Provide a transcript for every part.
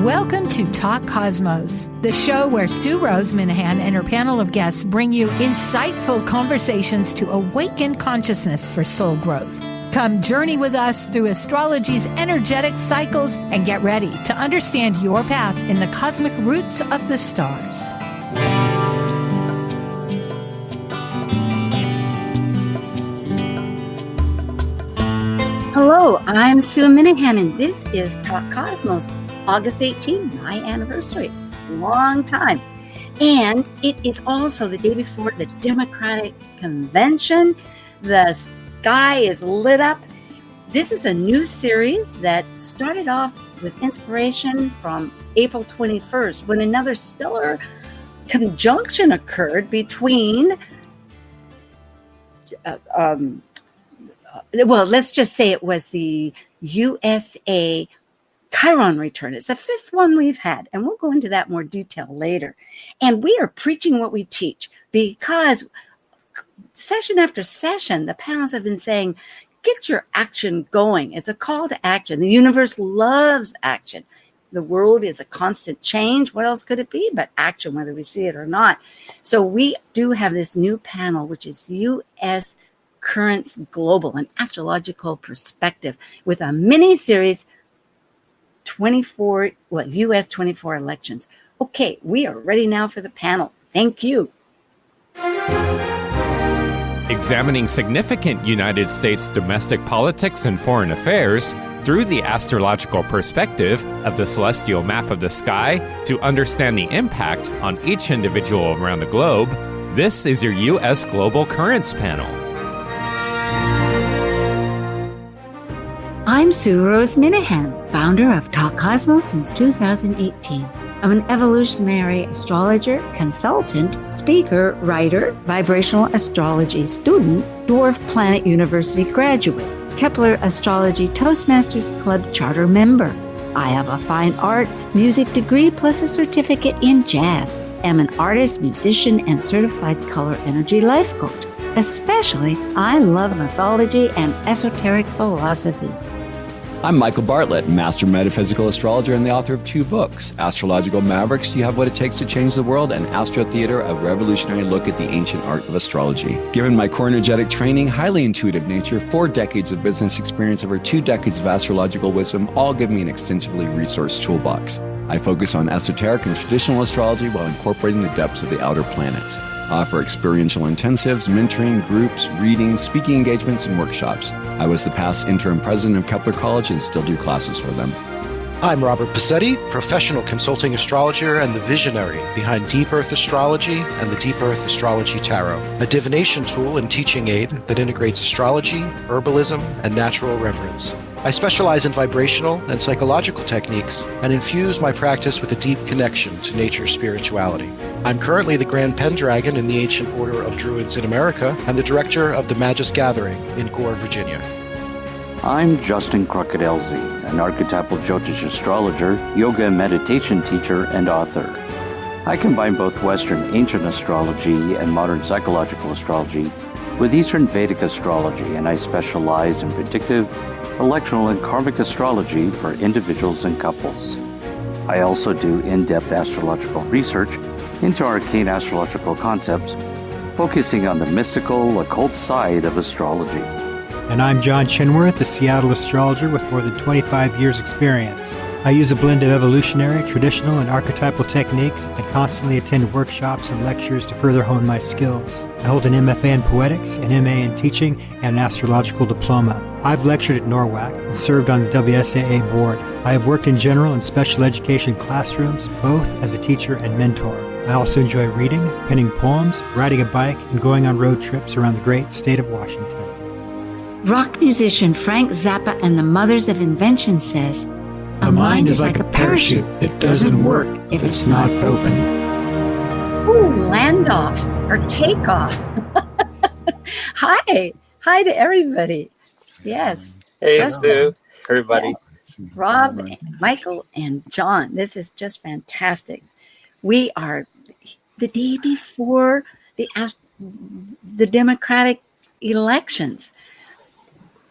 Welcome to Talk Cosmos, the show where Sue Rose Minahan and her panel of guests bring you insightful conversations to awaken consciousness for soul growth. Come journey with us through astrology's energetic cycles and get ready to understand your path in the cosmic roots of the stars. Hello, I'm Sue Minahan, and this is Talk Cosmos, August 18, my anniversary. Long time. And it is also the day before the Democratic Convention. The sky is lit up. This is a new series that started off with inspiration from April 21st, when another stellar conjunction occurred between let's just say it was the USA Chiron return. It's the fifth one we've had, and we'll go into that more detail later. And we are preaching what we teach, because session after session, the panels have been saying, get your action going. It's a call to action. The universe loves action. The world is a constant change. What else could it be but action, whether we see it or not? So we do have this new panel, which is U.S. Currents Global, an astrological perspective, with a mini series, US 24 elections. Okay, we are ready now for the panel. Thank you. Examining significant United States domestic politics and foreign affairs through the astrological perspective of the celestial map of the sky to understand the impact on each individual around the globe, this is your U.S. Global Currents panel. I'm Sue Rose Minahan, founder of Talk Cosmos since 2018. I'm an evolutionary astrologer, consultant, speaker, writer, vibrational astrology student, Dwarf Planet University graduate, Kepler Astrology Toastmasters Club charter member. I have a fine arts music degree plus a certificate in jazz. I'm an artist, musician, and certified color energy life coach. Especially, I love mythology and esoteric philosophies. I'm Michael Bartlett, master metaphysical astrologer and the author of 2 books, Astrological Mavericks, You Have What It Takes to Change the World, and Astro Theater, a revolutionary look at the ancient art of astrology. Given my core energetic training, highly intuitive nature, 4 decades of business experience, over 2 decades of astrological wisdom, all give me an extensively resourced toolbox. I focus on esoteric and traditional astrology while incorporating the depths of the outer planets. I offer experiential intensives, mentoring, groups, readings, speaking engagements, and workshops. I was the past interim president of Kepler College and still do classes for them. I'm Robert Pizzetti, professional consulting astrologer and the visionary behind Deep Earth Astrology and the Deep Earth Astrology Tarot, a divination tool and teaching aid that integrates astrology, herbalism, and natural reverence. I specialize in vibrational and psychological techniques and infuse my practice with a deep connection to nature's spirituality. I'm currently the Grand Pendragon in the Ancient Order of Druids in America and the director of the Magus Gathering in Gore, Virginia. I'm Justin Crocodilesy, an archetypal Jyotish astrologer, yoga and meditation teacher, and author. I combine both Western ancient astrology and modern psychological astrology with Eastern Vedic astrology, and I specialize in predictive, electional, and karmic astrology for individuals and couples. I also do in-depth astrological research into arcane astrological concepts, focusing on the mystical, occult side of astrology. And I'm John Chinworth, a Seattle astrologer with more than 25 years' experience. I use a blend of evolutionary, traditional, and archetypal techniques and constantly attend workshops and lectures to further hone my skills. I hold an MFA in poetics, an MA in teaching, and an astrological diploma. I've lectured at NORWAC and served on the WSAA board. I have worked in general and special education classrooms, both as a teacher and mentor. I also enjoy reading, penning poems, riding a bike, and going on road trips around the great state of Washington. Rock musician Frank Zappa and the Mothers of Invention says, "A mind is like a parachute. It doesn't work if it's not open." Ooh, land off or take off. Hi to everybody. Yes. Hey, Sue, everybody. Yeah. Rob, Michael, and John. This is just fantastic. We are the day before the Democratic elections.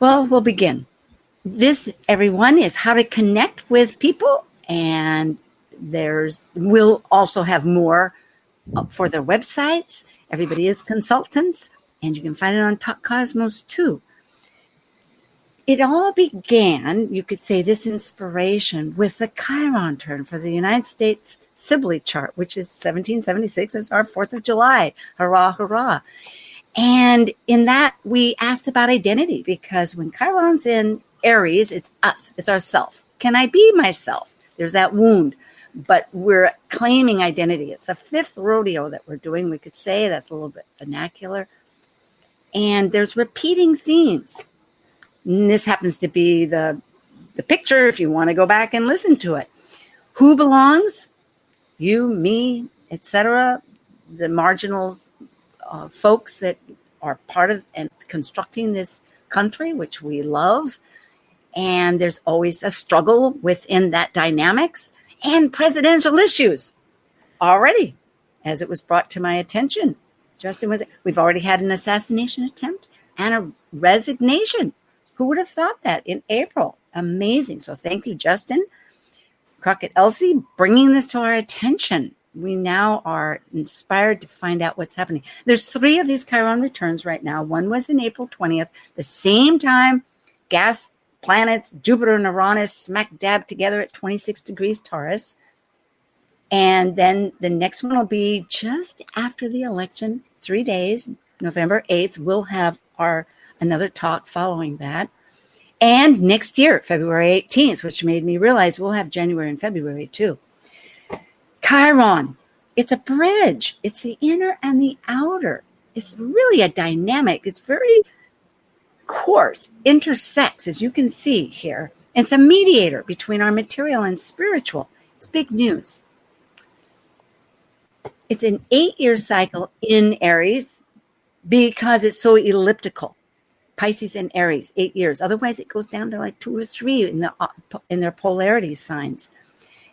Well, we'll begin. This, everyone, is how to connect with people And we'll also have more for their websites. Everybody is consultants, and you can find it on Talk Cosmos too. It all began, you could say, this inspiration with the Chiron turn for the United States Sibley chart, which is 1776. It's our 4th of July. Hurrah, hurrah. And in that, we asked about identity, because when Chiron's in Aries, it's us, it's ourself. Can I be myself? There's that wound, but we're claiming identity. It's the 5th rodeo that we're doing. We could say that's a little bit vernacular. And there's repeating themes. And this happens to be the picture if you want to go back and listen to it. Who belongs? You, me, etc. The marginal folks that are part of and constructing this country, which we love. And there's always a struggle within that dynamics and presidential issues already, as it was brought to my attention. We've already had an assassination attempt and a resignation. Who would have thought that in April? Amazing. So thank you, Justin Crockett Elsie, bringing this to our attention. We now are inspired to find out what's happening. There's 3 of these Chiron returns right now. One was in April 20th, the same time gas planets, Jupiter and Uranus, smack dab together at 26 degrees Taurus. And then the next one will be just after the election, 3 days, November 8th. We'll have another talk following that. And next year, February 18th, which made me realize we'll have January and February too. Chiron, it's a bridge. It's the inner and the outer. It's really a dynamic. It's very coarse, intersects, as you can see here. It's a mediator between our material and spiritual. It's big news. It's an 8-year cycle in Aries because it's so elliptical. Pisces and Aries, 8 years. Otherwise, it goes down to like 2 or 3 in their polarity signs.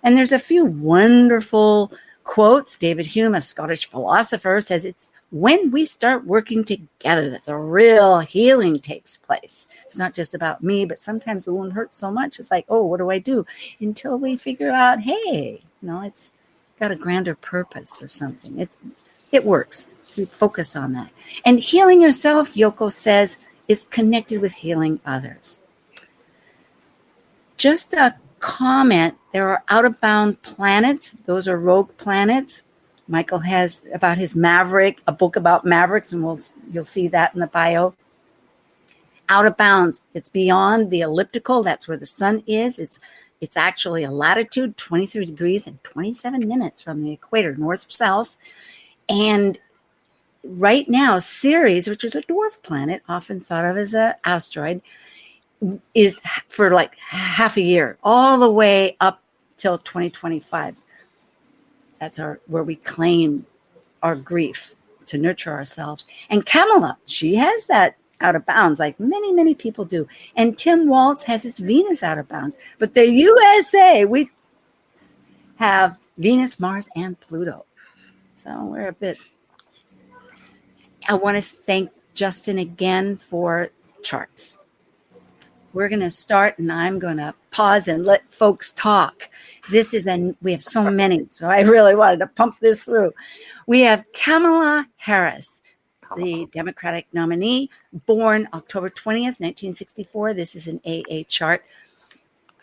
And there's a few wonderful quotes. David Hume, a Scottish philosopher, says it's when we start working together that the real healing takes place. It's not just about me, but sometimes the wound hurts so much. It's like, oh, what do I do? Until we figure out, hey, it's got a grander purpose or something. It works. We focus on that. And healing yourself, Yoko says, is connected with healing others. Just a comment, there are out-of-bound planets. Those are rogue planets. Michael has about his Maverick, a book about Mavericks, and you'll see that in the bio. Out of bounds, it's beyond the elliptical. That's where the sun is. It's actually a latitude, 23 degrees and 27 minutes from the equator, north-south. And right now, Ceres, which is a dwarf planet, often thought of as an asteroid, is for like half a year, all the way up till 2025. That's where we claim our grief to nurture ourselves. And Kamala, she has that out of bounds, like many, many people do. And Tim Waltz has his Venus out of bounds. But the USA, we have Venus, Mars, and Pluto. So we're a bit... I want to thank Justin again for charts. We're going to start, and I'm going to pause and let folks talk. We have so many, so I really wanted to pump this through. We have Kamala Harris, the Democratic nominee, born October 20th, 1964. This is an AA chart,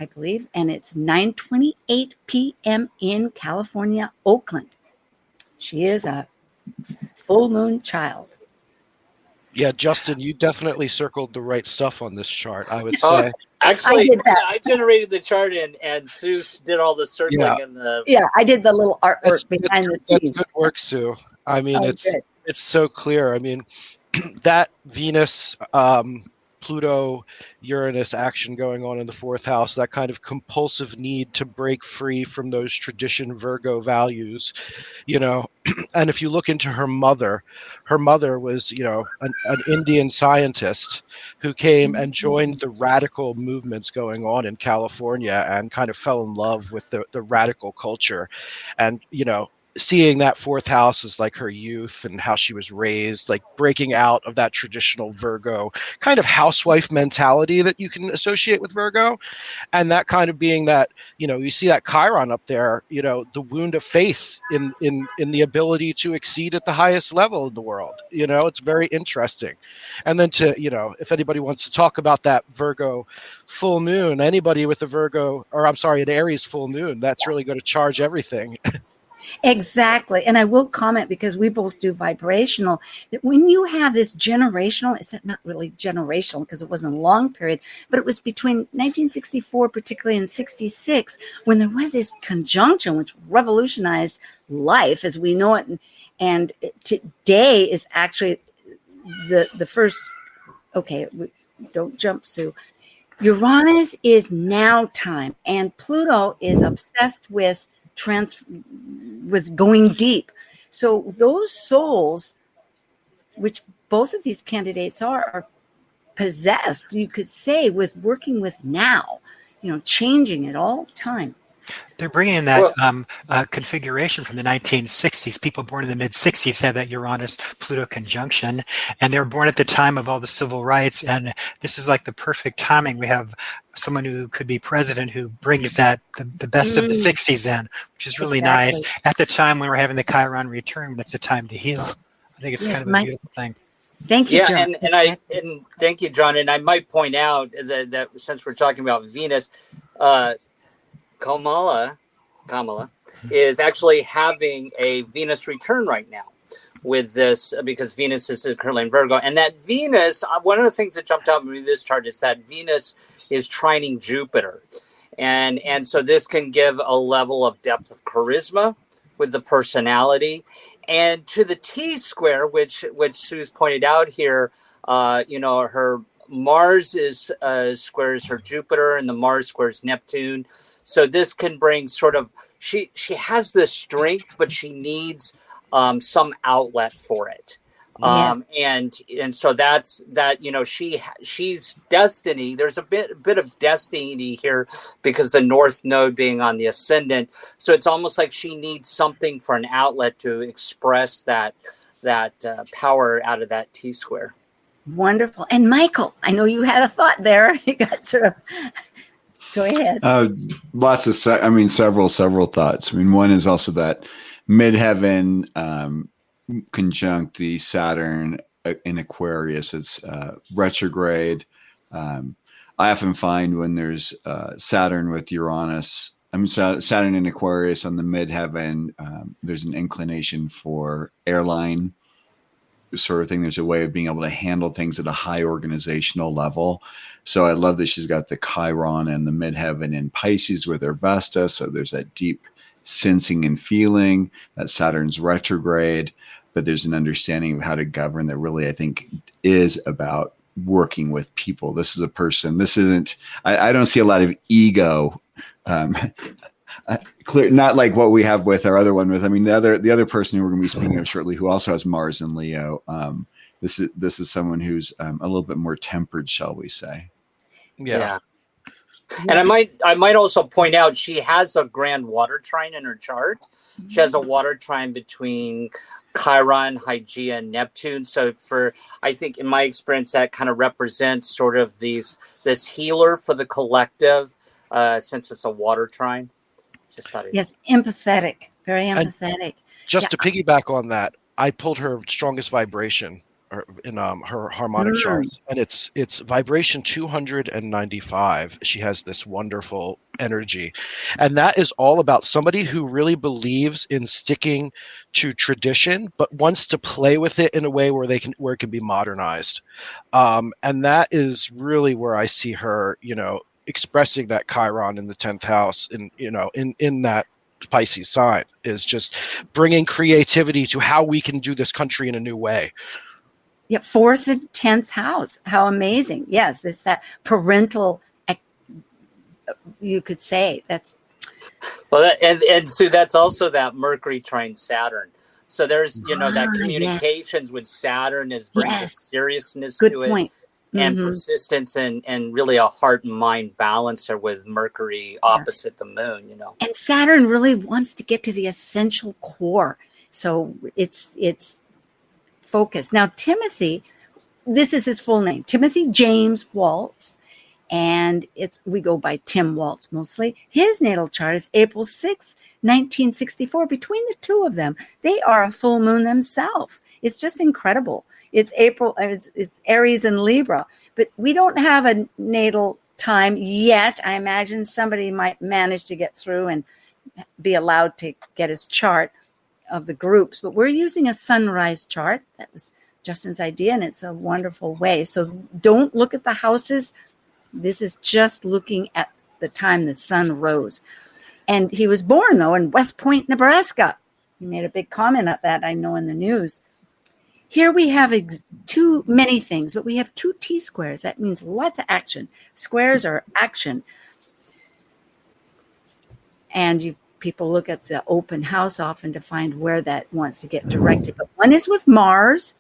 I believe, and it's 9:28 p.m. in California, Oakland. She is a full moon child. Yeah, Justin, you definitely circled the right stuff on this chart, I would say. Actually, I generated the chart and Sue did all the circling and the... Yeah, I did the little artwork behind the scenes. That's good work, Sue. I mean, it's so clear. I mean, that Venus, Pluto, Uranus action going on in the 4th house, that kind of compulsive need to break free from those tradition Virgo values, and if you look into her mother was, an Indian scientist who came and joined the radical movements going on in California and kind of fell in love with the radical culture. And, seeing that fourth house as like her youth and how she was raised, like breaking out of that traditional Virgo kind of housewife mentality that you can associate with Virgo. And that kind of being that, you see that Chiron up there, the wound of faith in the ability to exceed at the highest level in the world. It's very interesting. And then if anybody wants to talk about that Virgo full moon, anybody with an Aries full moon, that's really going to charge everything. Exactly. And I will comment, because we both do vibrational, that when you have this generational, it's not really generational because it wasn't a long period, but it was between 1964, particularly in 66, when there was this conjunction which revolutionized life as we know it. And today is actually the first, okay, don't jump, Sue. Uranus is now time, and Pluto is obsessed with going deep. So those souls, which both of these candidates are possessed, you could say, with working with now, changing it all the time. They're bringing in that configuration from the 1960s. People born in the mid-60s had that Uranus-Pluto conjunction, and they were born at the time of all the civil rights, and this is like the perfect timing. We have someone who could be president who brings that the best of the 60s in, which is really nice. At the time when we're having the Chiron return, when it's a time to heal. I think it's kind of a beautiful thing. Thank you, John. And thank you, John. And I might point out that since we're talking about Venus, Kamala is actually having a Venus return right now with this, because Venus is currently in Virgo. And that Venus, one of the things that jumped out with this chart is that Venus is trining Jupiter. And so this can give a level of depth of charisma with the personality. And to the T-square, which Sue's pointed out here, her Mars is squares her Jupiter, and the Mars squares Neptune. So this can bring sort of, she has this strength, but she needs some outlet for it. Yes. And so that's that, she's destiny. There's a bit of destiny here because the North Node being on the ascendant. So it's almost like she needs something for an outlet to express that power out of that T-square. Wonderful. And Michael, I know you had a thought there. You got sort of, go ahead. Several thoughts. One is also that midheaven conjunct the Saturn in Aquarius. It's retrograde. I often find when there's Saturn with Uranus, Saturn in Aquarius on the midheaven, there's an inclination for airline sort of thing. There's a way of being able to handle things at a high organizational level. So I love that she's got the Chiron and the midheaven in Pisces with her Vesta. So there's that deep sensing and feeling that Saturn's retrograde, but there's an understanding of how to govern that really, I think, is about working with people. This is a person, this isn't, I don't see a lot of ego, clear, not like what we have with our other one with, the other person who we're going to be speaking of shortly, who also has Mars and Leo. This is someone who's a little bit more tempered, shall we say. Yeah. And I might also point out she has a grand water trine in her chart. She has a water trine between Chiron, Hygeia, and Neptune. So I think in my experience, that kind of represents sort of this healer for the collective, since it's a water trine. Just thought yes, empathetic, very empathetic. Just to piggyback on that, I pulled her strongest vibration in her harmonic charts, and it's vibration 295. She has this wonderful energy, and that is all about somebody who really believes in sticking to tradition but wants to play with it in a way where it can be modernized, and that is really where I see her expressing that Chiron in the 10th house, in that Pisces sign, is just bringing creativity to how we can do this country in a new way. Yeah, 4th and 10th house. How amazing. Yes, it's that parental, you could say. That's well, and so that's also that Mercury trine Saturn. So there's, that communications with Saturn brings a seriousness good to point. and persistence and really a heart and mind balancer with Mercury opposite the moon, And Saturn really wants to get to the essential core. So it's focused. Now, Timothy, this is his full name, Timothy James Waltz. And we go by Tim Waltz mostly. His natal chart is April 6, 1964. Between the two of them, they are a full moon themselves. It's just incredible. It's April, it's Aries and Libra, but we don't have a natal time yet. I imagine somebody might manage to get through and be allowed to get his chart of the groups, but we're using a sunrise chart. That was Justin's idea, and it's a wonderful way. So don't look at the houses. This is just looking at the time the sun rose. And he was born, though, in West Point, Nebraska. He made a big comment of that, I know, in the news. Here we have too many things, but we have 2 T-squares. That means lots of action. Squares are action. And people look at the open house often to find where that wants to get directed. But one is with Mars.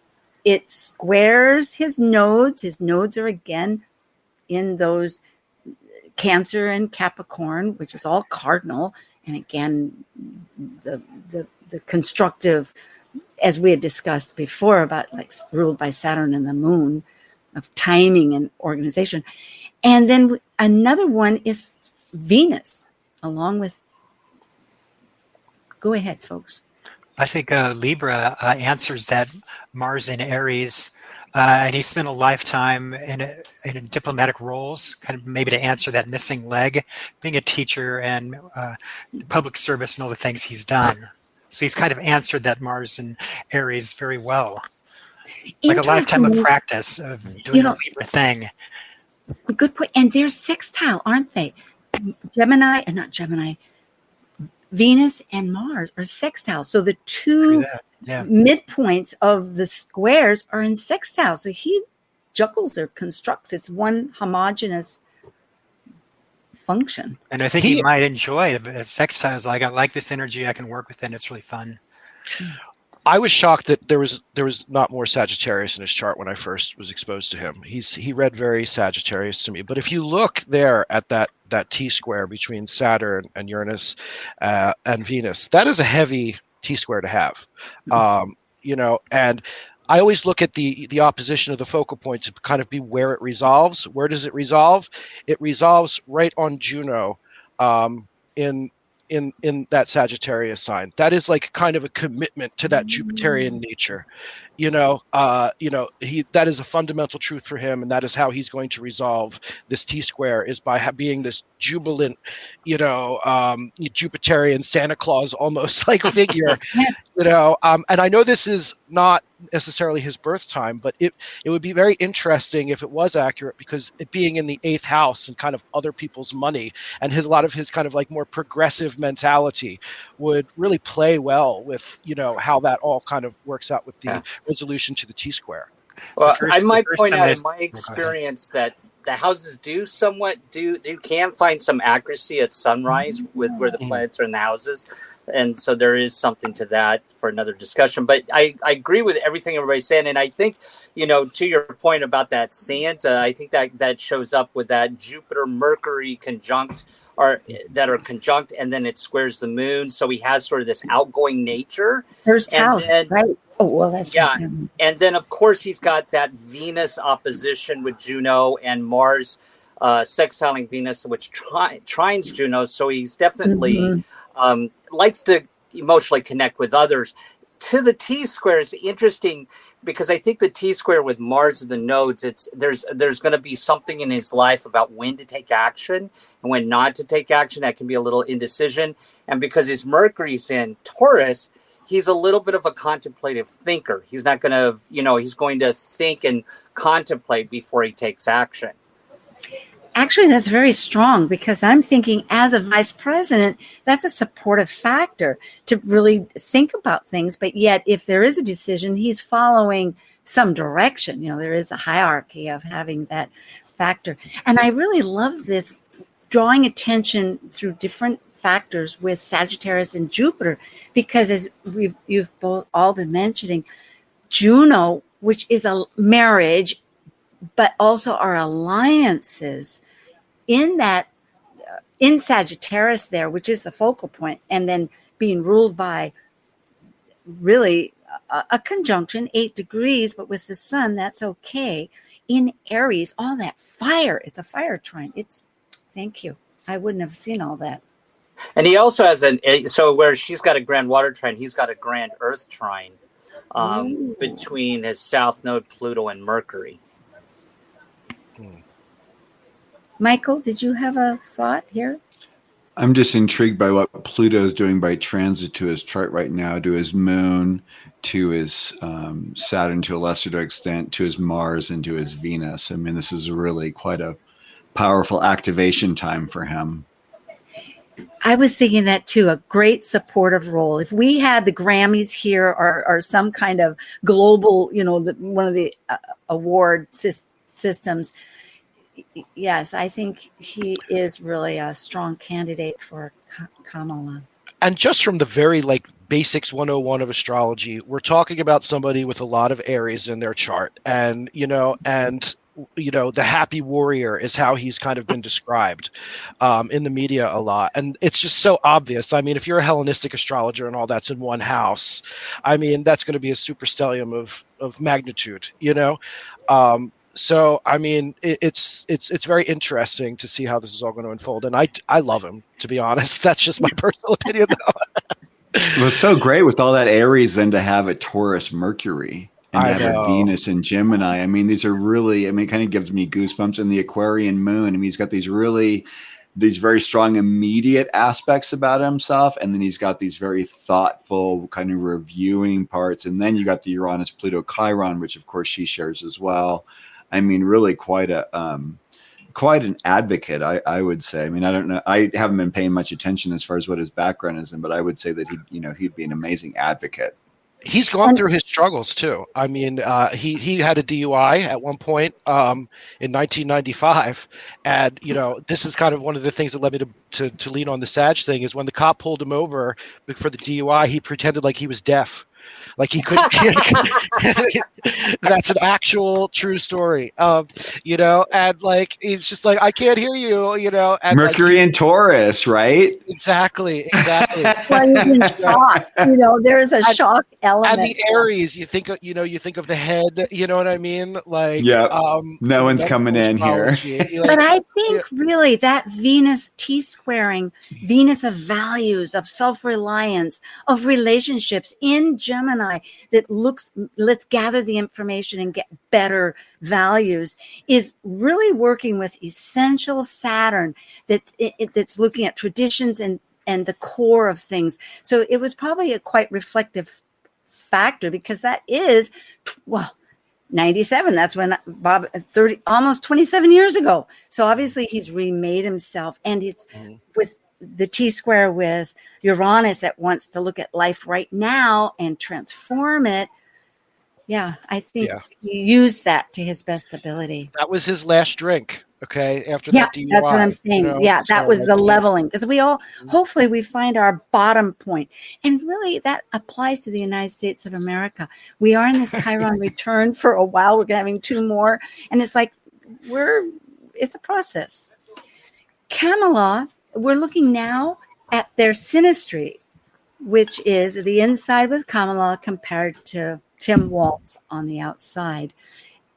It squares his nodes. His nodes are, again, in those Cancer and Capricorn, which is all cardinal. And again, the constructive, as we had discussed before, about like ruled by Saturn and the moon, of timing and organization. And then another one is Venus, along with, go ahead, folks. I think Libra answers that. Mars in Aries, and he spent a lifetime in diplomatic roles, kind of maybe to answer that missing leg, being a teacher and public service and all the things he's done. So he's kind of answered that Mars in Aries very well. Like a lifetime of practice of doing the Libra thing. Good point. And they're sextile, aren't they? Venus and Mars are sextile. So the two midpoints of the squares are in sextile. So he juggles or constructs. It's one homogeneous function. And I think he might enjoy it. Sextiles, like, I like this energy. I can work with it. It's really fun. I was shocked that there was not more Sagittarius in his chart when I first was exposed to him. He read very Sagittarius to me. But if you look there at that T-square between Saturn and Uranus and Venus, that is a heavy T-square to have. And I always look at the opposition of the focal point to kind of be where it resolves. Where does it resolve? It resolves right on Juno in that Sagittarius sign. That is like kind of a commitment to that Jupiterian nature. That is a fundamental truth for him, and that is how he's going to resolve this T-square, is by being this jubilant, Jupiterian Santa Claus almost like figure, and I know this is not necessarily his birth time, but it would be very interesting if it was accurate, because it being in the 8th house and kind of other people's money, and a lot of his kind of like more progressive mentality would really play well with, how that all kind of works out with the resolution to the T-square. Well, I might point out in my experience that the houses can find some accuracy at sunrise with where the planets are in the houses. And so there is something to that for another discussion. But I agree with everything everybody's saying. And I think, to your point about that Santa, I think that shows up with that Jupiter-Mercury conjunct, that are conjunct, and then it squares the moon. So he has sort of this outgoing nature. First house, right? Oh, well, that's right. And then, of course, he's got that Venus opposition with Juno and Mars sextiling Venus, which trines Juno. So he's definitely likes to emotionally connect with others. To the T-square is interesting because I think the T-square with Mars and the nodes, there's going to be something in his life about when to take action and when not to take action. That can be a little indecision. And because his Mercury's in Taurus, he's a little bit of a contemplative thinker. He's not going to, he's going to think and contemplate before he takes action. Actually, that's very strong, because I'm thinking as a vice president, that's a supportive factor to really think about things. But yet, if there is a decision, he's following some direction. There is a hierarchy of having that factor. And I really love this, drawing attention through different factors with Sagittarius and Jupiter, because as you've both all been mentioning, Juno, which is a marriage, but also our alliances in that, in Sagittarius there, which is the focal point, and then being ruled by really a conjunction, 8 degrees, but with the sun, that's okay. In Aries, all that fire, it's a fire trine. Thank you. I wouldn't have seen all that. And he also has so where she's got a grand water trine, he's got a grand earth trine between his south node, Pluto, and Mercury. Michael, did you have a thought here? I'm just intrigued by what Pluto is doing by transit to his chart right now, to his moon, to his Saturn to a lesser extent, to his Mars, and to his Venus. I mean, this is really quite a powerful activation time for him. I was thinking that too, a great supportive role. If we had the Grammys here or some kind of global, one of the award systems, yes, I think he is really a strong candidate for Kamala. And just from the very basics 101 of astrology, we're talking about somebody with a lot of Aries in their chart. And, the happy warrior is how he's kind of been described in the media a lot. And it's just so obvious. I mean, if you're a Hellenistic astrologer and all that's in one house, I mean, that's going to be a superstellium of magnitude, So, I mean, it's very interesting to see how this is all going to unfold. And I love him, to be honest. That's just my personal opinion, though. It was so great with all that Aries then to have a Taurus Mercury and to have a Venus and Gemini. I mean, these are really, it kind of gives me goosebumps. And the Aquarian moon, I mean, he's got these very strong immediate aspects about himself. And then he's got these very thoughtful kind of reviewing parts. And then you got the Uranus, Pluto, Chiron, which of course she shares as well. I mean, really quite an advocate, I would say. I mean, I don't know. I haven't been paying much attention as far as what his background is in, but I would say that he'd be an amazing advocate. He's gone through his struggles too. I mean, he had a DUI at one point in 1995, and this is kind of one of the things that led me to lean on the Sag thing. Is when the cop pulled him over for the DUI, he pretended like he was deaf. Like he couldn't. That's an actual true story. And he's just like, I can't hear you. And Mercury and Taurus, right? Exactly. Well, he's in shock. There is a shock element. And the Aries, you think of the head. You know what I mean? No one's coming in here. But I think really that Venus T-squaring, Venus of values, of self-reliance, of relationships in Gemini, that let's gather the information and get better values, is really working with essential Saturn that's looking at traditions and the core of things. So it was probably a quite reflective factor, because that is 97. That's when Bob, 30, almost 27 years ago. So obviously he's remade himself, and it's with the T-square with Uranus that wants to look at life right now and transform it. Yeah, I think he used that to his best ability. That was his last drink. Okay, after that DUI. That's what I'm saying. That was the leveling, because we all, hopefully we find our bottom point. And really that applies to the United States of America. We are in this Chiron return for a while. We're having 2 more. And it's like, it's a process. Kamala, we're looking now at their synastry, which is the inside with Kamala compared to Tim Waltz on the outside.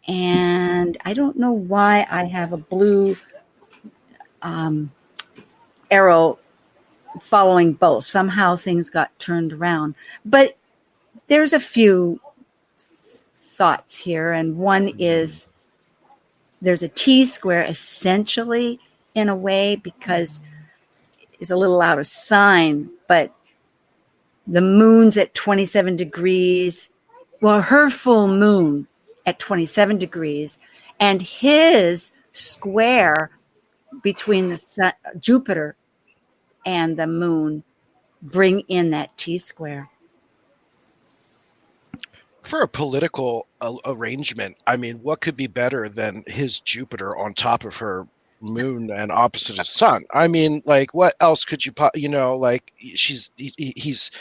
And I don't know why I have a blue arrow following both. Somehow things got turned around. But there's a few thoughts here. And one is there's a T-square essentially in a way, because it's a little out of sign, but the moon's at 27 degrees. Well, her full moon at 27 degrees, and his square between the sun, Jupiter and the moon bring in that T-square. For a political arrangement, I mean, what could be better than his Jupiter on top of her moon and opposite his sun? I mean, what else could you he's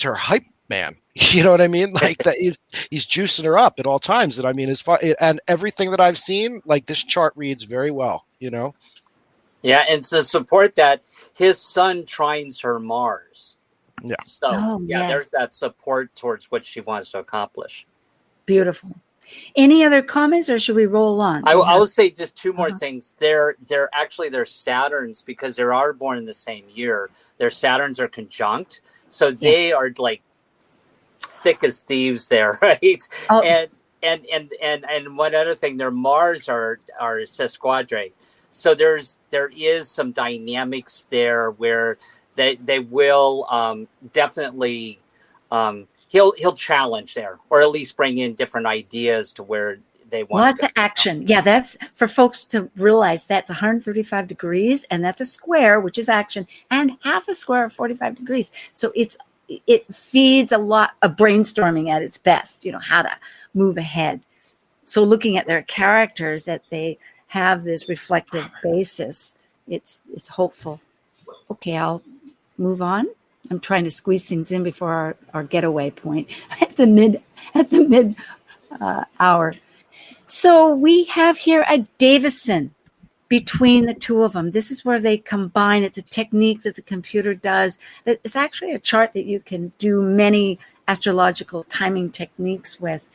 her hype man. You know what I mean? Like that he's juicing her up at all times. And I mean, as far and everything that I've seen, like this chart reads very well, you know? Yeah. And to support that, his sun trines her Mars. Yeah. So there's that support towards what she wants to accomplish. Beautiful. Any other comments, or should we roll on? I will say just two more things. They're actually their Saturns, because they are born in the same year. Their Saturns are conjunct, so they are like thick as thieves there, right? Oh. And one other thing, their Mars are sesquadrate. So there is some dynamics there where they will definitely. He'll challenge there, or at least bring in different ideas to where they want. Lots of action. Yeah, that's for folks to realize that's 135 degrees, and that's a square, which is action, and half a square of 45 degrees. So it feeds a lot of brainstorming at its best. You know, how to move ahead. So looking at their characters, that they have this reflective basis, it's hopeful. Okay, I'll move on. I'm trying to squeeze things in before our getaway point at the mid hour. So we have here a Davison between the two of them. This is where they combine. It's a technique that the computer does. It's actually a chart that you can do many astrological timing techniques with.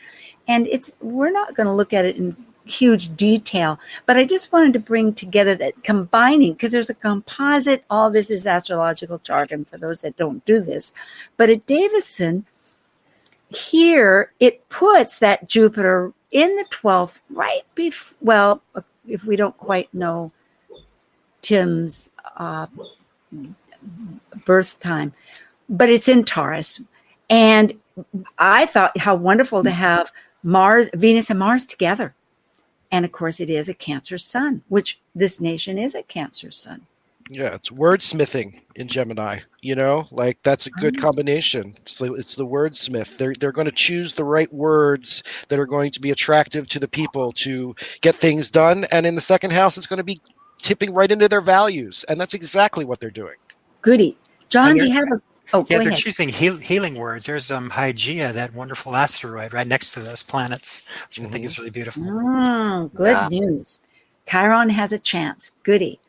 And we're not going to look at it in huge detail, but I just wanted to bring together that combining, because there's a composite. All this is astrological jargon for those that don't do this, but at Davison here, it puts that Jupiter in the 12th, right before, well, if we don't quite know Tim's birth time, but it's in Taurus. And I thought how wonderful to have Venus and Mars together. And of course, it is a Cancer sun, which this nation is a Cancer sun. Yeah, it's wordsmithing in Gemini, you know, like that's a good combination. It's the wordsmith. They're going to choose the right words that are going to be attractive to the people to get things done. And in the second house, it's going to be tipping right into their values. And that's exactly what they're doing. Goody. John, do you have a... Oh, yeah, they're choosing healing words. There's Hygeia, that wonderful asteroid right next to those planets, which I think is really beautiful. Good news. Chiron has a chance. Goody.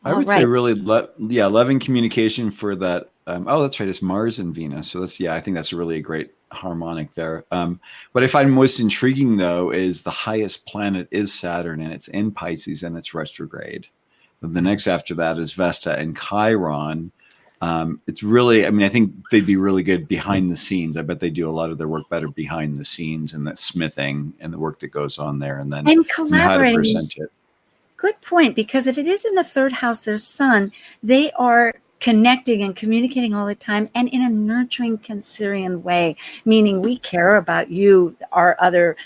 I would say really, loving communication for that. That's right. It's Mars and Venus. So I think that's really a great harmonic there. What I find most intriguing, though, is the highest planet is Saturn, and it's in Pisces, and it's retrograde. The next after that is Vesta and Chiron. It's really, I think they'd be really good behind the scenes. I bet they do a lot of their work better behind the scenes, and that smithing and the work that goes on there, and collaborating. How to present it. Good point, because if it is in the third house, their sun, they are connecting and communicating all the time, and in a nurturing Cancerian way, meaning we care about you, our other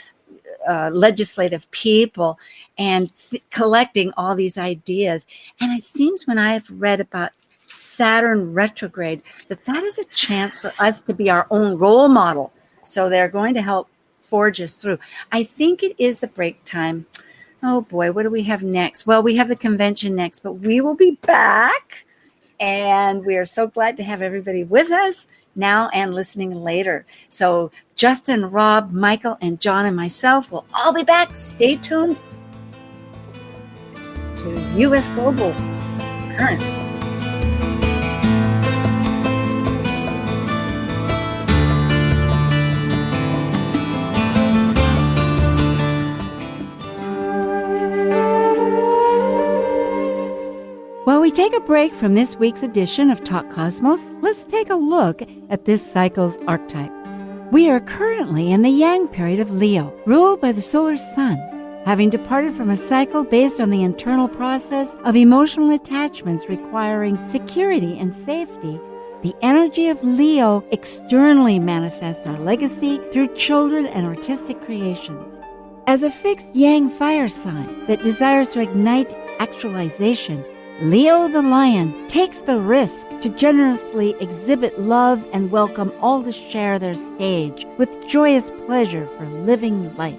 legislative people, and collecting all these ideas. And it seems when I've read about Saturn retrograde, that is a chance for us to be our own role model. So they're going to help forge us through. I think it is the break time. Oh boy, what do we have next? Well, we have the convention next, but we will be back. And we are so glad to have everybody with us now and listening later. So Justin, Rob, Michael, and John and myself will all be back. Stay tuned to U.S. Global Currents. While we take a break from this week's edition of Talk Cosmos, let's take a look at this cycle's archetype. We are currently in the Yang period of Leo, ruled by the solar sun. Having departed from a cycle based on the internal process of emotional attachments requiring security and safety, the energy of Leo externally manifests our legacy through children and artistic creations. As a fixed Yang fire sign that desires to ignite actualization, Leo the lion takes the risk to generously exhibit love and welcome all to share their stage with joyous pleasure for living life.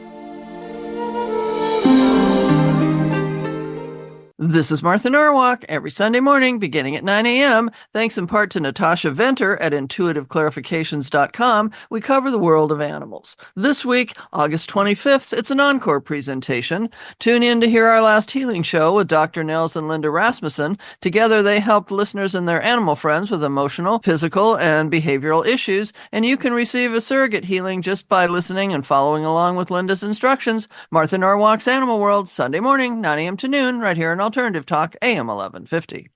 This is Martha Norwalk, every Sunday morning beginning at 9 a.m. Thanks in part to Natasha Venter at intuitiveclarifications.com, we cover the world of animals. This week, August 25th, it's an encore presentation. Tune in to hear our last healing show with Dr. Nels and Linda Rasmussen. Together, they helped listeners and their animal friends with emotional, physical, and behavioral issues, and you can receive a surrogate healing just by listening and following along with Linda's instructions. Martha Norwalk's Animal World, Sunday morning, 9 a.m. to noon, right here in Alternative Talk, AM 1150.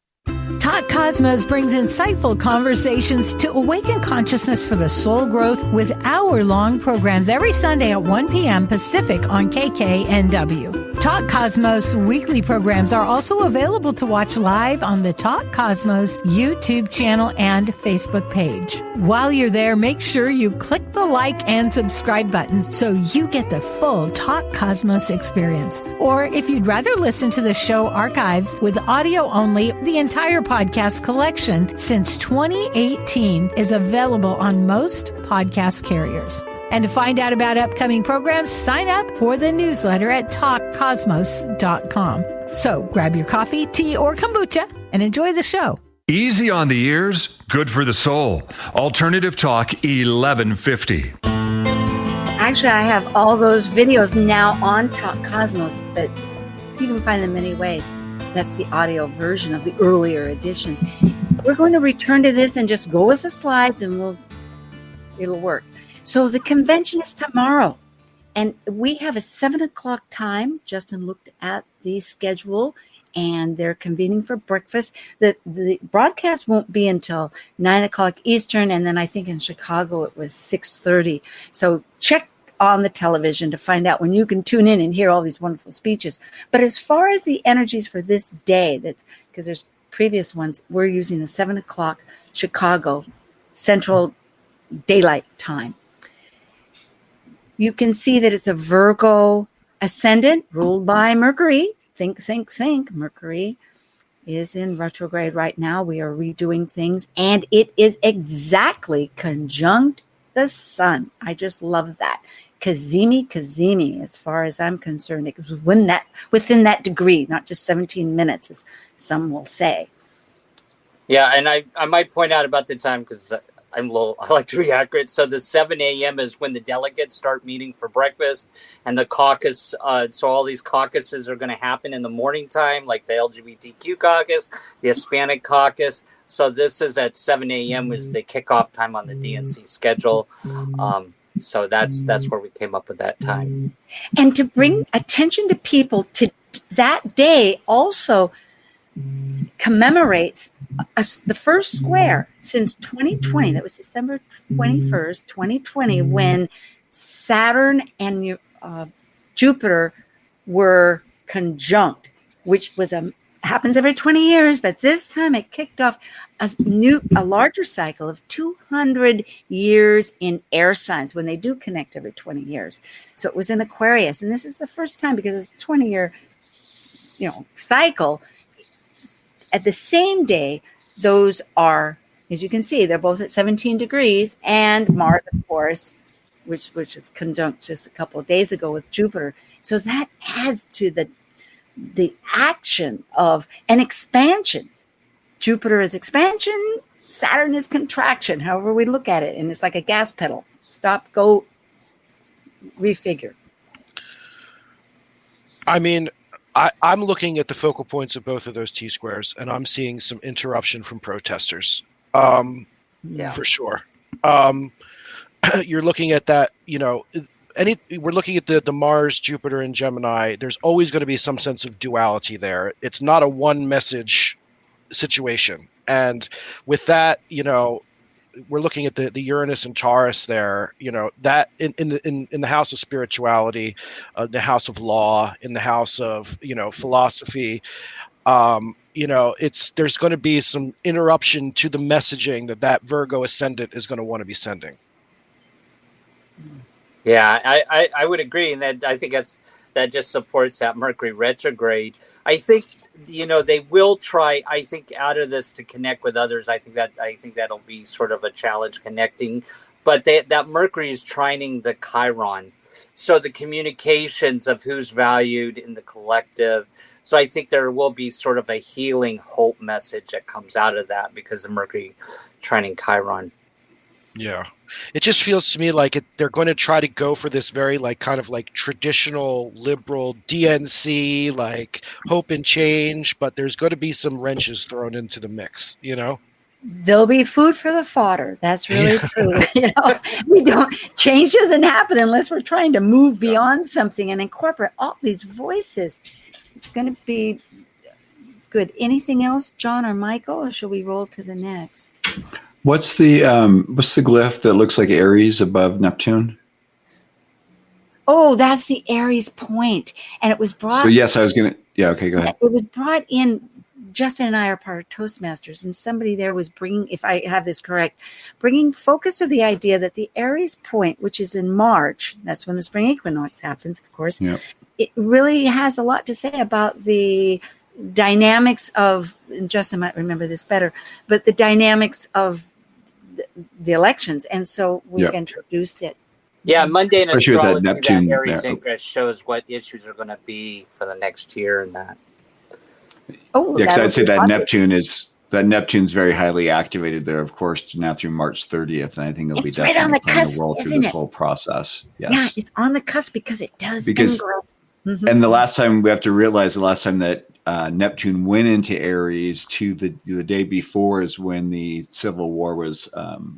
Talk Cosmos brings insightful conversations to awaken consciousness for the soul growth with hour-long programs every Sunday at 1 p.m. Pacific on KKNW. Talk Cosmos weekly programs are also available to watch live on the Talk Cosmos YouTube channel and Facebook page. While you're there, make sure you click the like and subscribe buttons so you get the full Talk Cosmos experience. Or if you'd rather listen to the show archives with audio only, the entire podcast collection since 2018 is available on most podcast carriers. And to find out about upcoming programs, sign up for the newsletter at talkcosmos.com. So grab your coffee, tea, or kombucha and enjoy the show. Easy on the ears, good for the soul. Alternative Talk 1150. Actually, I have all those videos now on Talk Cosmos, but you can find them many ways. That's the audio version of the earlier editions. We're going to return to this and just go with the slides and it'll work. So the convention is tomorrow, and we have a 7 o'clock time. Justin looked at the schedule, and they're convening for breakfast. The broadcast won't be until 9 o'clock Eastern, and then I think in Chicago it was 6:30. So check on the television to find out when you can tune in and hear all these wonderful speeches. But as far as the energies for this day, that's because there's previous ones, we're using the 7 o'clock Chicago Central Daylight Time. You can see that it's a Virgo ascendant ruled by Mercury. Think, think, think. Mercury is in retrograde right now. We are redoing things, and it is exactly conjunct the sun. I just love that. Kazemi, as far as I'm concerned, it was within that degree, not just 17 minutes, as some will say. Yeah, and I might point out about the time because I like to be accurate. So the 7 a.m. is when the delegates start meeting for breakfast, and the caucus. So all these caucuses are going to happen in the morning time, like the LGBTQ caucus, the Hispanic caucus. So this is at 7 a.m. is the kickoff time on the DNC schedule. So that's where we came up with that time. And to bring attention to people to that day also commemorates the first square since 2020. That was December 21st, 2020, when Saturn and Jupiter were conjunct, which was happens every 20 years, but this time it kicked off a larger cycle of 200 years in air signs when they do connect every 20 years. So it was in Aquarius, and this is the first time because it's a 20-year, cycle. At the same day, those are, as you can see, they're both at 17 degrees, and Mars, of course, which is conjunct just a couple of days ago with Jupiter. So that adds to the action of an expansion. Jupiter is expansion, Saturn is contraction, however we look at it. And it's like a gas pedal. Stop, go, refigure. I mean, I'm looking at the focal points of both of those T-squares, and I'm seeing some interruption from protesters, for sure. You're looking at that, we're looking at the Mars, Jupiter, and Gemini. There's always going to be some sense of duality there. It's not a one message situation. And with that, we're looking at the Uranus and Taurus there, that in the house of spirituality, the house of law, in the house of, philosophy, there's going to be some interruption to the messaging that Virgo ascendant is going to want to be sending. Yeah, I would agree, and that I think that just supports that Mercury retrograde. I think they will try. I think out of this to connect with others. I think that'll be sort of a challenge connecting, but that Mercury is trining the Chiron, so the communications of who's valued in the collective, So I think there will be sort of a healing hope message that comes out of that because of Mercury trining Chiron. Yeah. It just feels to me like they're going to try to go for this very like kind of like traditional liberal DNC, like hope and change, but there's going to be some wrenches thrown into the mix, you know? There'll be food for the fodder. That's really true. You know, change doesn't happen unless we're trying to move beyond something and incorporate all these voices. It's going to be good. Anything else, John or Michael, or should we roll to the next? What's the glyph that looks like Aries above Neptune? Oh, that's the Aries point. And it was brought. So yes, I was going to. Yeah. Okay. Go ahead. It was brought in. Justin and I are part of Toastmasters, and somebody there was bringing, if I have this correct, bringing focus to the idea that the Aries point, which is in March, that's when the spring equinox happens, of course, Yep. It really has a lot to say about the dynamics of, and Justin might remember this better, but the dynamics of the elections. And so we've introduced it. Yeah, mundane Especially with that astrology, Neptune that Aries there. ingress shows what issues are going to be for the next year and that. Oh, Yeah, because I'd say that awesome. Neptune's very highly activated there, of course, now through March 30th, and I think it'll be It's right on definitely the playing cusp, a role through isn't this it? whole process. Yes. Yeah, it's on the cusp because it does Because- ingress. And the last time we have to realize the last time that Neptune went into Aries to the day before is when the Civil War was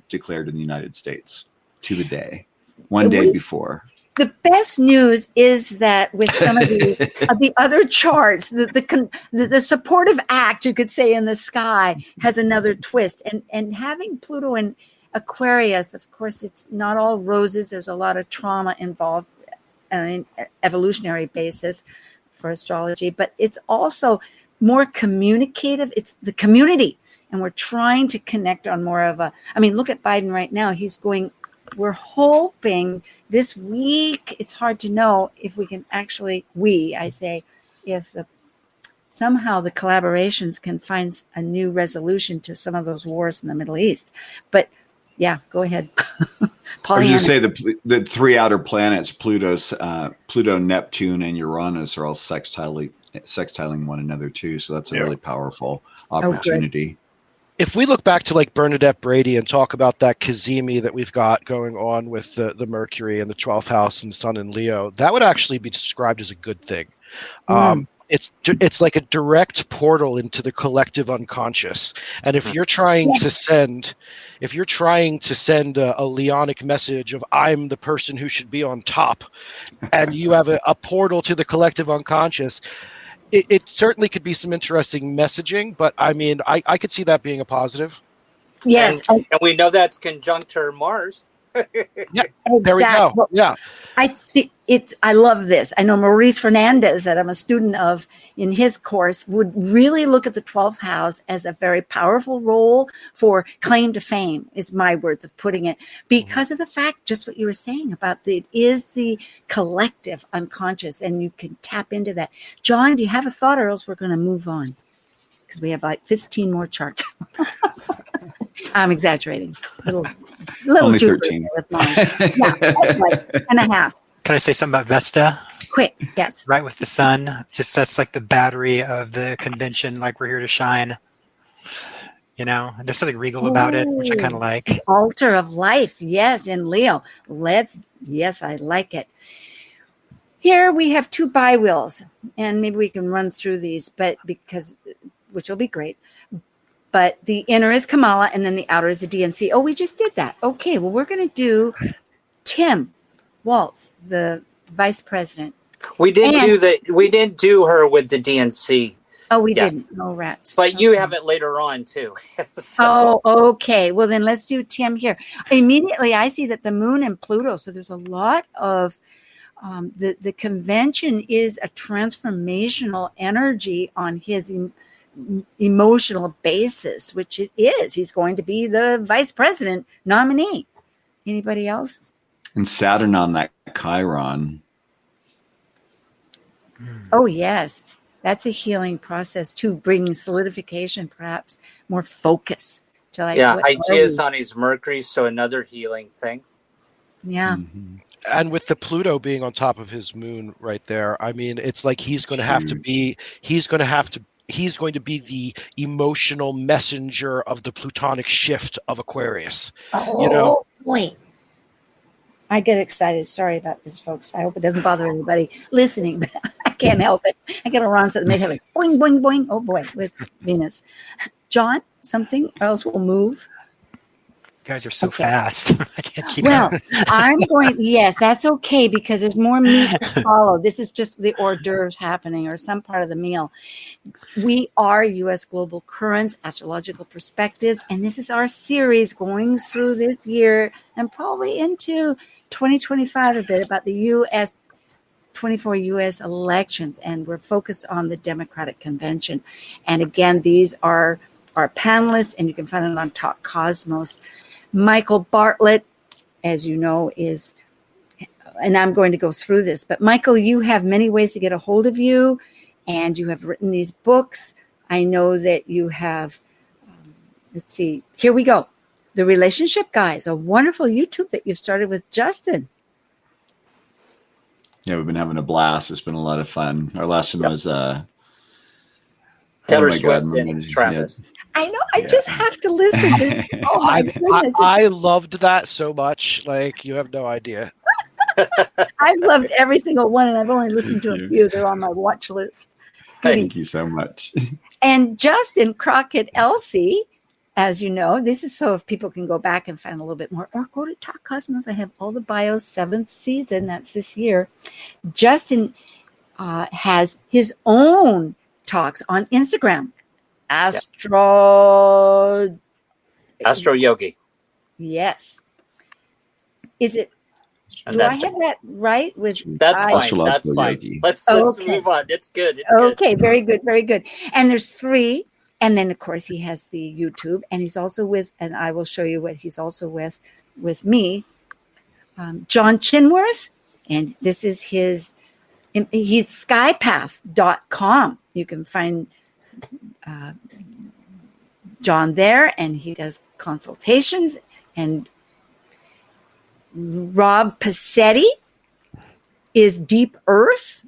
declared in the United States, to the day, one day before. The best news is that with some of the other charts, the supportive act, you could say, in the sky has another twist. And having Pluto in Aquarius, of course, it's not all roses. There's a lot of trauma involved on an evolutionary basis for astrology, but it's also more communicative. It's the community. And we're trying to connect on more of look at Biden right now. We're hoping this week, it's hard to know if we can actually, if somehow the collaborations can find a new resolution to some of those wars in the Middle East. But yeah, go ahead. I was going to say the three outer planets, Pluto, Neptune, and Uranus are all sextiling one another too. So that's a really powerful opportunity. If we look back to like Bernadette Brady and talk about that Kazemi that we've got going on with the Mercury and the 12th house and Sun and Leo, that would actually be described as a good thing. It's like a direct portal into the collective unconscious. And if you're trying to send a Leonic message of I'm the person who should be on top, and you have a portal to the collective unconscious, it certainly could be some interesting messaging, but I mean, I could see that being a positive. Yes. And we know that's conjuncture Mars. Yeah, there we go. Well, yeah. I love this. I know Maurice Fernandez, that I'm a student of in his course, would really look at the 12th house as a very powerful role for claim to fame, is my words of putting it, because of the fact, just what you were saying about it is the collective unconscious, and you can tap into that. John, do you have a thought, or else we're going to move on? Because we have like 15 more charts. I'm exaggerating. Little Only Jupiter 13. with mine. Yeah, like 10.5. Can I say something about Vesta? Quick, yes. Right with the sun. Just that's like the battery of the convention, like we're here to shine. You know, there's something regal about it, which I kind of like. Altar of life, yes, in Leo. Yes, I like it. Here we have two bi-wheels, and maybe we can run through these, which will be great. But the inner is Kamala, and then the outer is the DNC. Oh, we just did that. Okay, well, we're going to do Tim Waltz, the vice president. We didn't do her with the DNC. Oh, we didn't. No rats. But you have it later on too. Oh, okay. Well, then let's do Tim here. Immediately, I see that the moon and Pluto. So there's a lot of the convention is a transformational energy on his emotional basis, which it is. He's going to be the vice president nominee. Anybody else? And Saturn on that Chiron. Oh, yes. That's a healing process too, bringing solidification, perhaps more focus to Hygeia is on his Mercury, so another healing thing. Yeah. Mm-hmm. And with the Pluto being on top of his moon right there, I mean, it's like he's going to be the emotional messenger of the Plutonic shift of Aquarius. Oh, boy. I get excited. Sorry about this, folks. I hope it doesn't bother anybody listening, but I can't help it. I get around to the make like boing, boing, boing. Oh, boy, with Venus. John, something, or else we'll move. You guys are so fast. I can't keep Well, up. I'm going, yes, that's okay, because there's more meat to follow. This is just the hors d'oeuvres happening, or some part of the meal. We are U.S. Global Currents, Astrological Perspectives, and this is our series going through this year and probably into 2025 a bit about the U.S. 24 U.S. elections, and we're focused on the Democratic Convention. And again, these are our panelists, and you can find them on Talk Cosmos. Michael Bartlett, as you know, is, and I'm going to go through this, but Michael, you have many ways to get a hold of you, and you have written these books. I know that you have, let's see, here we go. The Relationship Guys, a wonderful YouTube that you started with Justin. Yeah, we've been having a blast. It's been a lot of fun. Our last one was Taylor Swift and Travis. I know. I just have to listen. Oh my goodness! I loved that so much. Like, you have no idea. I've loved every single one, and I've only listened to a few. They're on my watch list. Thank you so much. And Justin Crockett Elsie, as you know, this is so if people can go back and find a little bit more, or go to Talk Cosmos. I have all the bios, 7th season. That's this year. Justin has his own talks on Instagram. Astro Yogi. Yes. Is it? And do I have that right? That's fine. That's fine. Let's move on. It's good. It's okay. Good. Very good. Very good. And there's 3. And then, of course, he has the YouTube, and he's also with, and I will show you what he's also with me, John Chinworth. And this is he's skypath.com. You can find John there, and he does consultations. And Rob Passetti is Deep Earth.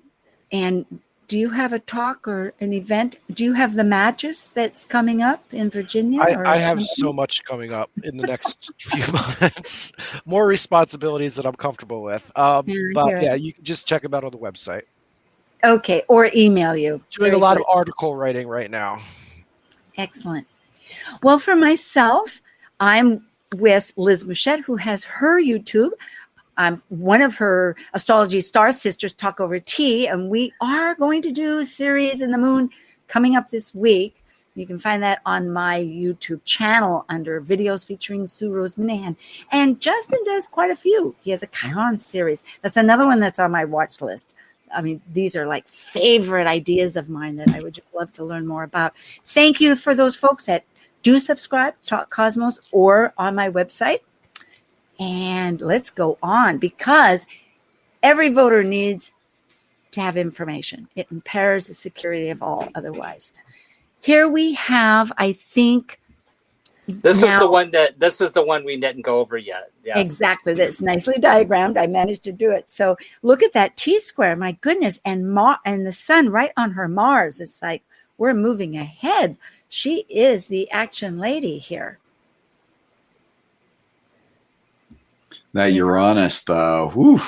And do you have a talk or an event? Do you have the Magis that's coming up in Virginia? I have so much coming up in the next few months. More responsibilities that I'm comfortable with. But yeah, you can just check them out on the website. Okay, or email you. Doing a lot of article writing right now. Excellent. Well, for myself, I'm with Liz Mouchette, who has her YouTube. I'm one of her Astrology Star Sisters, Talk Over Tea, and we are going to do a series in the moon coming up this week. You can find that on my YouTube channel under videos featuring Sue Rose Minahan. And Justin does quite a few. He has a Chiron series. That's another one that's on my watch list. I mean, these are like favorite ideas of mine that I would just love to learn more about. Thank you for those folks that do subscribe, Talk Cosmos, or on my website. And let's go on, because every voter needs to have information. It impairs the security of all otherwise. Here we have, I think, this is the one we didn't go over yet. Yes. Exactly. That's nicely diagrammed. I managed to do it. So look at that T-square. My goodness. And the sun right on her Mars. It's like we're moving ahead. She is the action lady here. That Uranus, though, whew,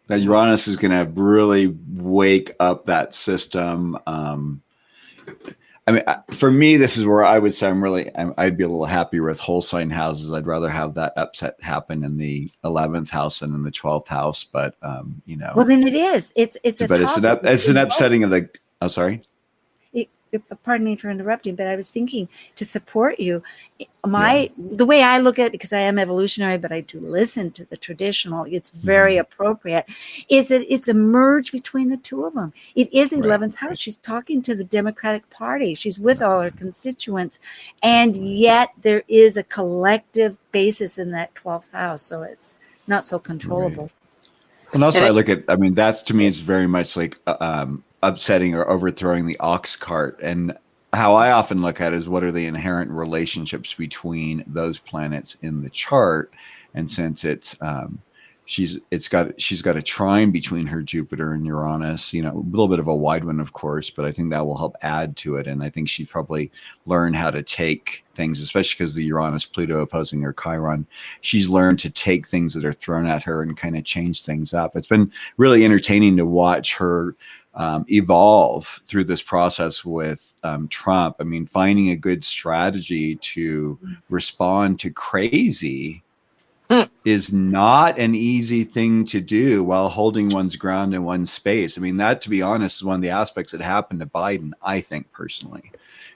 that Uranus is going to really wake up that system. I mean, for me, this is where I would say I'd be a little happier with whole sign houses. I'd rather have that upset happen in the 11th house than in the 12th house. But you know, well, then it is. It's an upsetting of the. Oh, sorry. Pardon me for interrupting, but I was thinking to support you. The way I look at it, because I am evolutionary, but I do listen to the traditional, it's very appropriate, is that it's a merge between the two of them. It is 11th house. She's talking to the Democratic Party. She's with all her constituents. And yet there is a collective basis in that 12th house. So it's not so controllable. Right. And also that's to me, it's very much like upsetting or overthrowing the ox cart. And how I often look at it is what are the inherent relationships between those planets in the chart. And since it's she's got a trine between her Jupiter and Uranus, a little bit of a wide one, of course, but I think that will help add to it. And I think she probably learned how to take things, especially because the Uranus Pluto opposing her Chiron. She's learned to take things that are thrown at her and kind of change things up. It's been really entertaining to watch her evolve through this process with Trump. I mean, finding a good strategy to respond to crazy is not an easy thing to do while holding one's ground in one space. I mean, that, to be honest, is one of the aspects that happened to Biden, I think, personally.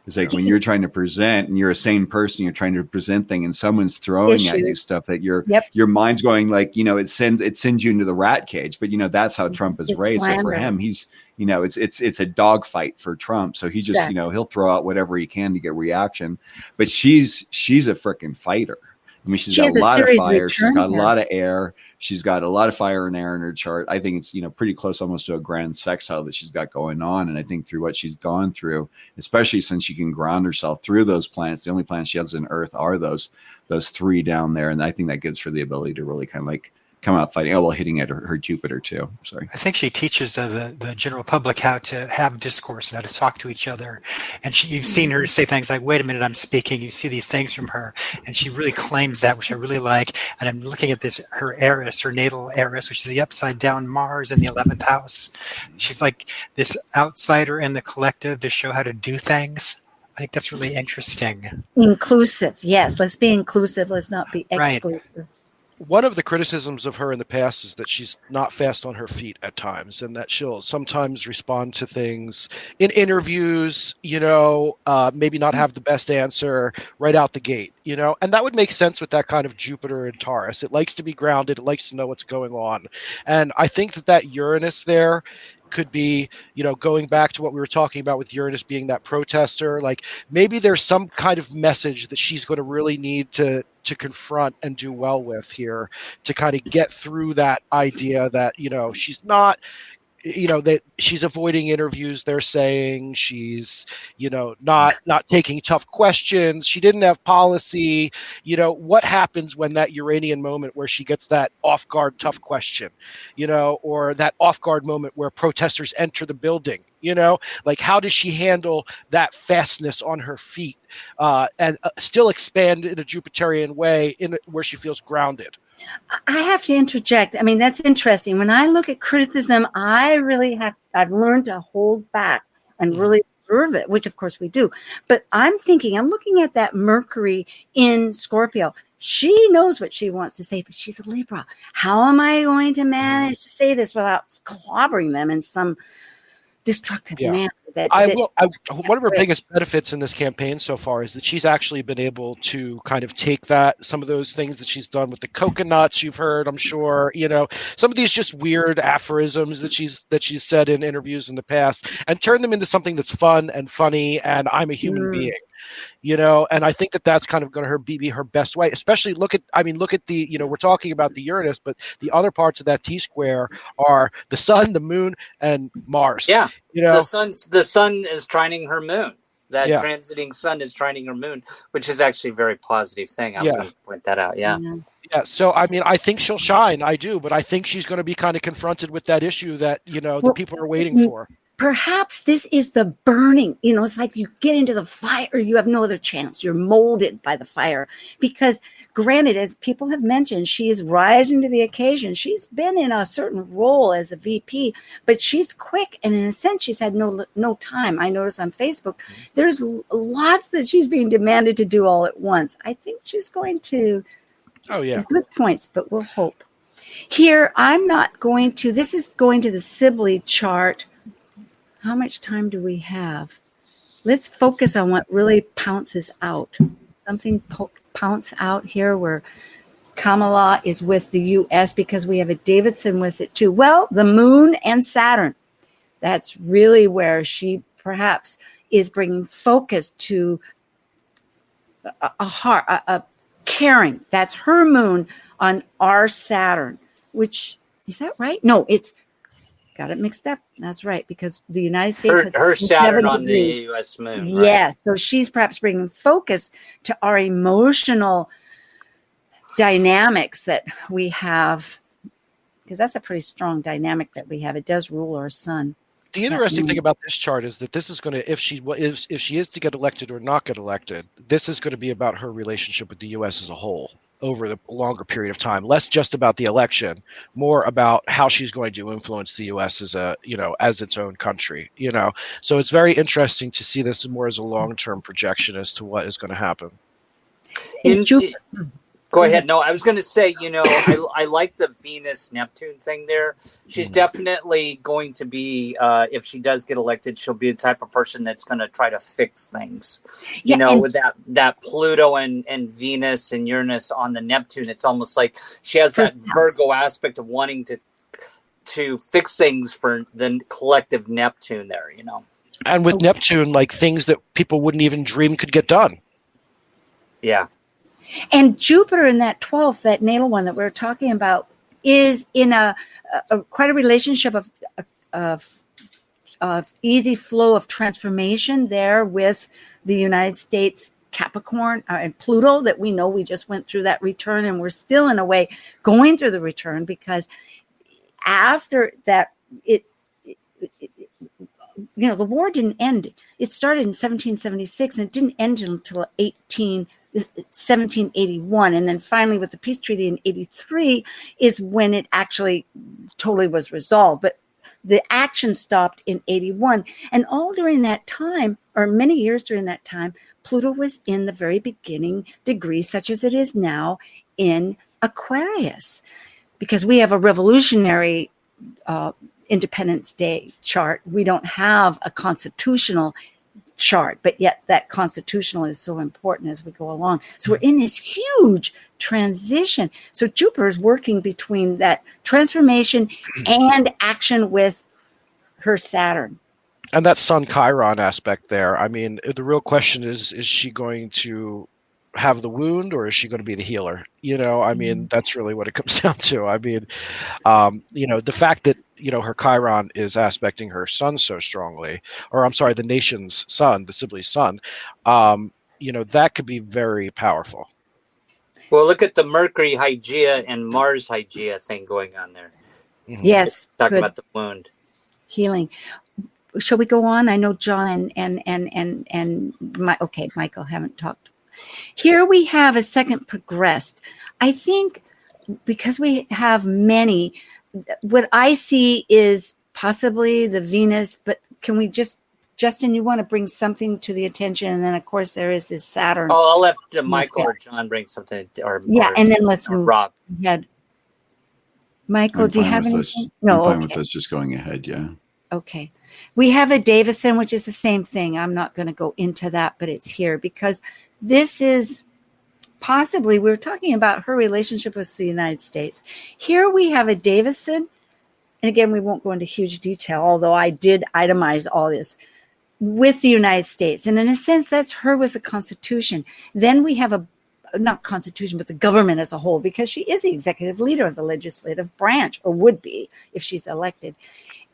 It's like when you're trying to present and you're a sane person, you're trying to present things and someone's throwing at you stuff that your mind's going like, it sends you into the rat cage. But, that's how Trump is raised. So for him, he's, it's a dogfight for Trump. So he just, he'll throw out whatever he can to get reaction. But she's a freaking fighter. I mean, she's got a lot of fire. She's got a lot of air. She's got a lot of fire and air in her chart. I think it's, pretty close almost to a grand sextile that she's got going on. And I think through what she's gone through, especially since she can ground herself through those planets, the only planets she has in Earth are those three down there. And I think that gives her the ability to really kind of like come out fighting. Oh, well, hitting at her Jupiter too. Sorry. I think she teaches the general public how to have discourse and how to talk to each other. And you've seen her say things like, wait a minute, I'm speaking. You see these things from her. And she really claims that, which I really like. And I'm looking at her Eris, her natal Eris, which is the upside down Mars in the 11th house. She's like this outsider in the collective to show how to do things. I think that's really interesting. Inclusive. Yes. Let's be inclusive. Let's not be exclusive. Right. One of the criticisms of her in the past is that she's not fast on her feet at times, and that she'll sometimes respond to things in interviews, maybe not have the best answer right out the gate, and that would make sense with that kind of Jupiter and Taurus. It likes to be grounded. It likes to know what's going on. And I think that Uranus there could be, going back to what we were talking about with Uranus being that protester, like maybe there's some kind of message that she's going to really need to confront and do well with here to kind of get through that idea that, she's not, that she's avoiding interviews. They're saying she's, not taking tough questions. She didn't have policy. What happens when that Uranian moment where she gets that off guard tough question, or that off guard moment where protesters enter the building, like how does she handle that fastness on her feet and still expand in a Jupiterian way where she feels grounded? I have to interject. I mean, that's interesting. When I look at criticism, I've learned to hold back and really observe it, which of course we do. But I'm looking at that Mercury in Scorpio. She knows what she wants to say, but she's a Libra. How am I going to manage to say this without clobbering them in some destructive manner? One of her biggest benefits in this campaign so far is that she's actually been able to kind of take some of those things that she's done with the coconuts you've heard, I'm sure, some of these just weird aphorisms that she's said in interviews in the past and turn them into something that's fun and funny and I'm a human being. And I think that's kind of going to be her best way, especially look at the, we're talking about the Uranus, but the other parts of that T-square are the sun, the moon, and Mars. Yeah. The sun is trining her moon. That transiting sun is trining her moon, which is actually a very positive thing. I was going to point that out. Yeah. Yeah. So, I think she'll shine. I do. But I think she's going to be kind of confronted with that issue that, the people are waiting for. Perhaps this is the burning, it's like you get into the fire, you have no other chance. You're molded by the fire because granted, as people have mentioned, she is rising to the occasion. She's been in a certain role as a VP, but she's quick. And in a sense, she's had no time. I notice on Facebook, there's lots that she's being demanded to do all at once. I think she's going to, good points, but we'll hope. Here, this is going to the Sibley chart. How much time do we have? Let's focus on what really pounces out. Something pounce out here where Kamala is with the U.S. because we have a Davidson with it too. Well, the moon and Saturn. That's really where she perhaps is bringing focus to a heart, a caring. That's her moon on our Saturn, which, is that right? No, it's got it mixed up. That's right, because the United States her Saturn on the U.S. moon. Right? Yes, so she's perhaps bringing focus to our emotional dynamics that we have because that's a pretty strong dynamic that we have. It does rule our sun. The interesting thing about this chart is that this is going to, if she is to get elected or not get elected, this is going to be about her relationship with the U.S. as a whole over the longer period of time. Less just about the election, more about how she's going to influence the U.S. as as its own country. So it's very interesting to see this more as a long-term projection as to what is going to happen. Go ahead. No, I was going to say, I like the Venus-Neptune thing there. She's definitely going to be, if she does get elected, she'll be the type of person that's going to try to fix things. With that Pluto and Venus and Uranus on the Neptune, it's almost like she has that Virgo aspect of wanting to fix things for the collective Neptune there, And with Neptune, like things that people wouldn't even dream could get done. Yeah. And Jupiter in that 12th, that natal one that we were talking about, is in a quite a relationship of easy flow of transformation there with the United States Capricorn and Pluto, that we know we just went through that return, and we're still in a way going through the return, because after that the war didn't end. It started in 1776 and it didn't end until 1781, and then finally with the peace treaty in 83 is when it actually totally was resolved. But the action stopped in 81, and all during that time, or many years during that time, Pluto was in the very beginning degree, such as it is now, in Aquarius, because we have a revolutionary Independence Day chart. We don't have a constitutional chart, but yet that constitutional is so important as we go along. So we're in this huge transition. So Jupiter is working between that transformation and action with her Saturn. And that Sun Chiron aspect there. I mean, the real question is she going to have the wound, or is she going to be the healer? I mean, that's really what it comes down to. I mean, the fact that, her Chiron is aspecting her sun so strongly, or I'm sorry, the nation's sun, the Sibley's sun, that could be very powerful. Well, look at the Mercury Hygeia and Mars Hygeia thing going on there. Mm-hmm. Yes. Talking about the wound. Healing. Shall we go on? I know John and Michael haven't talked. Here we have a second progressed. I think because we have many, what I see is possibly the Venus, but can we Justin, you want to bring something to the attention? And then, of course, there is this Saturn. Oh, I'll let Michael or John bring something. And then let's move Rob ahead. Michael, do you have anything? No, I'm fine with us just going ahead, yeah. Okay. We have a Davison, which is the same thing. I'm not going to go into that, but it's here because this is possibly, we're talking about her relationship with the United States. Here we have a Davison, and again, we won't go into huge detail, although I did itemize all this, with the United States. And in a sense, that's her with the Constitution. Then we have not Constitution, but the government as a whole, because she is the executive leader of the legislative branch, or would be if she's elected.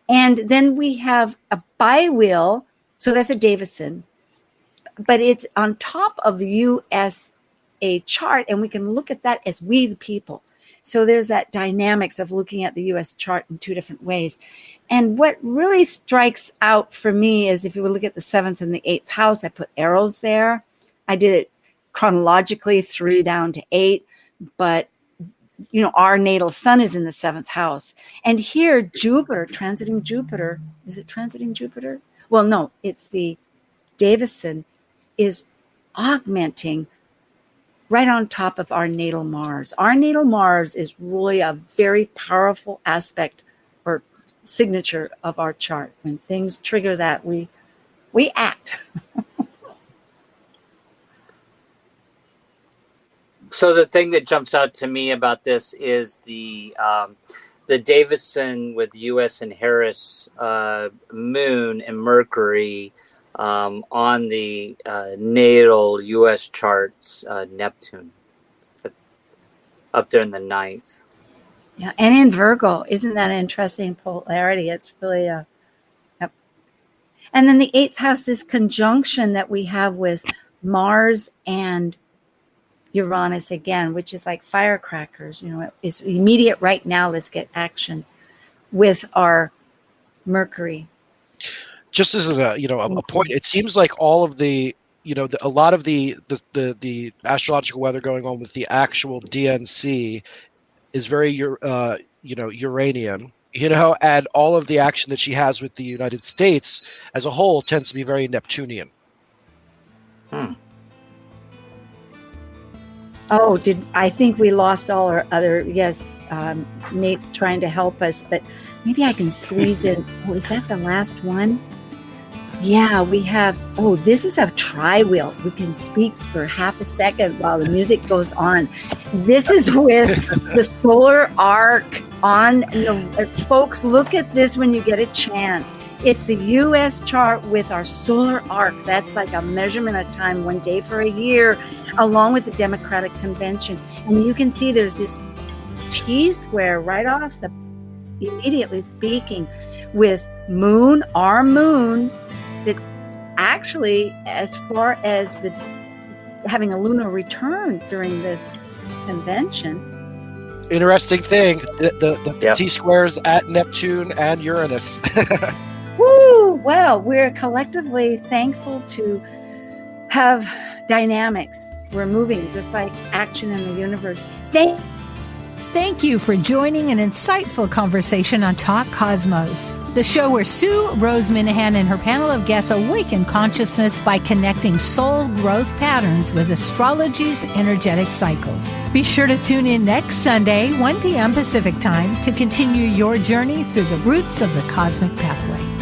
And then we have a biwheel, so that's a Davison, but it's on top of the USA chart, and we can look at that as we the people. So there's that dynamics of looking at the US chart in two different ways. And what really strikes out for me is if you look at the 7th and the 8th house, I put arrows there. I did it chronologically 3 down to 8, but our natal sun is in the 7th house. And here, Jupiter, transiting Jupiter, is it transiting Jupiter? Well, no, it's the Davison is augmenting right on top of our natal Mars. Our natal Mars is really a very powerful aspect or signature of our chart. When things trigger that, we act. So the thing that jumps out to me about this is the Davison with US and Harris moon and Mercury on the natal US charts, Neptune, up there in the 9th. Yeah, and in Virgo, isn't that an interesting polarity? It's really yep. And then the 8th house is conjunction that we have with Mars and Uranus again, which is like firecrackers. It's immediate right now. Let's get action with our Mercury. Just as a point, it seems like all of the a lot of the astrological weather going on with the actual DNC is very Uranian, and all of the action that she has with the United States as a whole tends to be very Neptunian. Oh, I think we lost all our other, yes, Nate's trying to help us, but maybe I can squeeze in. Oh, is that the last one? Yeah, we have, this is a tri-wheel. We can speak for half a second while the music goes on. This is with the solar arc on, folks, look at this when you get a chance. It's the U.S. chart with our solar arc. That's like a measurement of time, 1 day for a year, along with the Democratic Convention. And you can see there's this T-square right off the, immediately speaking, with moon, our moon, that's actually as far as the having a lunar return during this convention. Interesting thing, the T-squares at Neptune and Uranus. Woo! Well, we're collectively thankful to have dynamics. We're moving just like action in the universe. Thank you for joining an insightful conversation on Talk Cosmos, the show where Sue Rose Minahan and her panel of guests awaken consciousness by connecting soul growth patterns with astrology's energetic cycles. Be sure to tune in next Sunday, 1 p.m. Pacific Time, to continue your journey through the roots of the cosmic pathway.